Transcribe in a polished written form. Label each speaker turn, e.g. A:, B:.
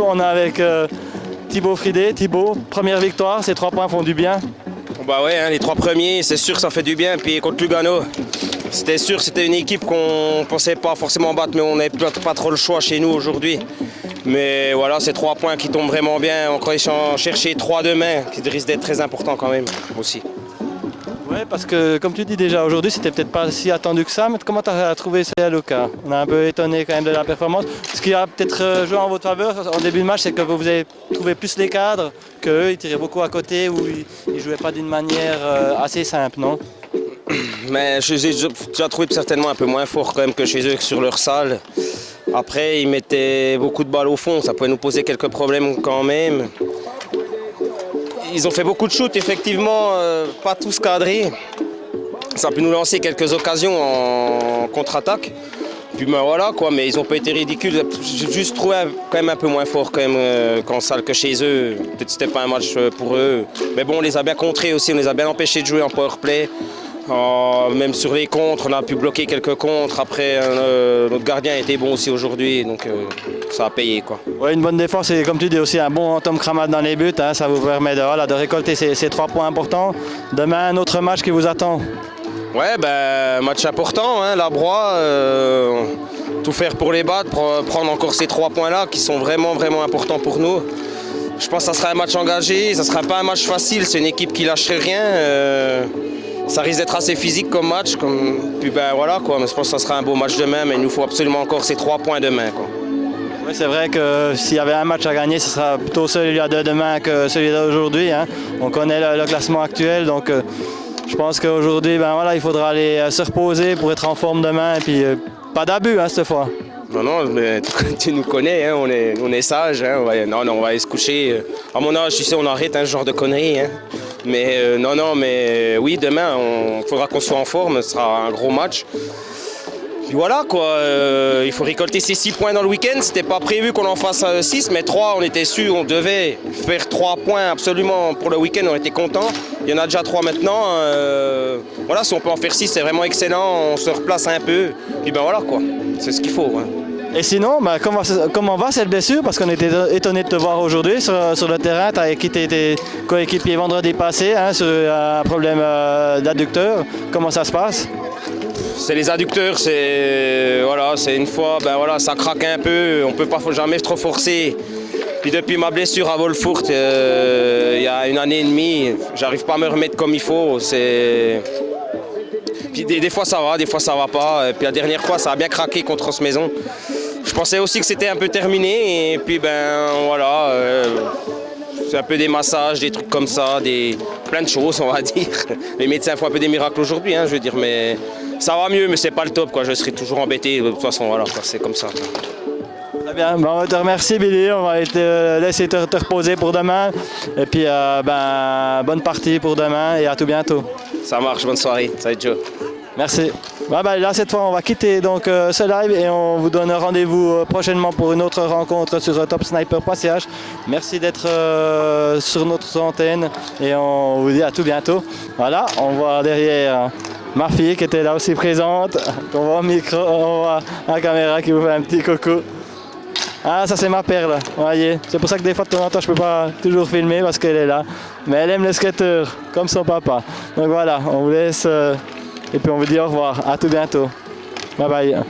A: on est avec Thibaut Fridé. Thibaut, première victoire, ces 3 points font du bien.
B: Bah ouais, hein, les 3 premiers, c'est sûr que ça fait du bien. Puis contre Lugano, c'était sûr, c'était une équipe qu'on ne pensait pas forcément battre, mais on n'avait pas trop le choix chez nous aujourd'hui. Mais voilà, c'est 3 points qui tombent vraiment bien. On croyait chercher 3 demain, qui risquent d'être très importants quand même aussi.
A: Oui, parce que comme tu dis déjà, aujourd'hui, c'était peut-être pas si attendu que ça, mais comment tu as trouvé ça, Luca? On a un peu étonné quand même de la performance. Ce qui a peut-être joué en votre faveur en début de match, c'est que vous avez trouvé plus les cadres, qu'eux, ils tiraient beaucoup à côté, ou ils ne jouaient pas d'une manière assez simple, non?
B: Mais je les ai déjà trouvé certainement un peu moins forts quand même que chez eux, sur leur salle. Après, ils mettaient beaucoup de balles au fond, ça pouvait nous poser quelques problèmes quand même. Ils ont fait beaucoup de shoots, effectivement, pas tous cadrés. Ça a pu nous lancer quelques occasions en contre-attaque. Puis ben voilà quoi, mais ils n'ont pas été ridicules. J'ai juste trouvé quand même un peu moins fort quand même qu'en salle que chez eux. Peut-être que c'était pas un match pour eux. Mais bon, on les a bien contrés aussi, on les a bien empêchés de jouer en powerplay. Même sur les contres, on a pu bloquer quelques contres. Après, notre gardien était bon aussi aujourd'hui, donc ça a payé, quoi.
A: Ouais, une bonne défense et comme tu dis aussi un bon Tom Kramat dans les buts, hein, ça vous permet de récolter ces 3 points importants. Demain, un autre match qui vous attend.
B: Ouais, ben, match important, hein, la Broye, tout faire pour les battre, prendre encore ces 3 points-là qui sont vraiment, vraiment importants pour nous. Je pense que ça sera un match engagé, ça ne sera pas un match facile, c'est une équipe qui ne lâcherait rien. Ça risque d'être assez physique comme match, puis ben voilà quoi, mais je pense que ça sera un beau match demain, mais il nous faut absolument encore ces 3 points demain, quoi.
A: Oui, c'est vrai que s'il y avait un match à gagner, ce sera plutôt celui de demain que celui d'aujourd'hui, hein. On connaît le classement actuel, donc je pense qu'aujourd'hui, ben voilà, il faudra aller se reposer pour être en forme demain, et puis pas d'abus hein, cette fois.
B: Non, mais tu nous connais, hein, on est sages, hein, on va aller se coucher. À mon âge, tu sais, on arrête ce genre de conneries. Hein. Mais mais oui, demain, il faudra qu'on soit en forme, ce sera un gros match. Puis voilà quoi, il faut récolter ces 6 points dans le week-end. C'était pas prévu qu'on en fasse 6, mais 3, on était sûr, on devait faire 3 points absolument pour le week-end, on était contents. Il y en a déjà 3 maintenant. Voilà, si on peut en faire 6, c'est vraiment excellent, on se replace un peu. Puis ben voilà quoi, c'est ce qu'il faut. Hein.
A: Et sinon, ben, comment va cette blessure? Parce qu'on était étonné de te voir aujourd'hui sur le terrain. Tu as quitté tes coéquipiers vendredi passé hein, sur un problème d'adducteur. Comment ça se passe?
B: C'est les adducteurs, c'est une fois, ben voilà, ça craque un peu, on peut pas jamais trop forcer. Puis depuis ma blessure à Wolfurt, il y a 1 année et demie, j'arrive pas à me remettre comme il faut. Puis des fois ça va, des fois ça va pas. Et puis la dernière fois, ça a bien craqué contre ce maison. Je pensais aussi que c'était un peu terminé et puis ben voilà. C'est un peu des massages, des trucs comme ça, plein de choses, on va dire. Les médecins font un peu des miracles aujourd'hui, hein, je veux dire, mais ça va mieux, mais c'est pas le top, quoi. Je serai toujours embêté, de toute façon, voilà, c'est comme ça.
A: Très bien, bon, on te remercie Billy, on va te laisser te reposer pour demain. Et puis, bonne partie pour demain et à tout bientôt.
B: Ça marche, bonne soirée, salut Joe.
A: Merci. Là, cette fois, on va quitter donc, ce live et on vous donne rendez-vous prochainement pour une autre rencontre sur topsniper.ch. Merci d'être sur notre antenne et on vous dit à tout bientôt. Voilà, on voit derrière ma fille qui était là aussi présente. On voit au micro, on voit la caméra qui vous fait un petit coucou. Ah, ça c'est ma perle, voyez. C'est pour ça que des fois de temps en temps je peux pas toujours filmer parce qu'elle est là. Mais elle aime les skateurs, comme son papa. Donc voilà, on vous laisse. Et puis on vous dit au revoir, à tout bientôt. Bye bye.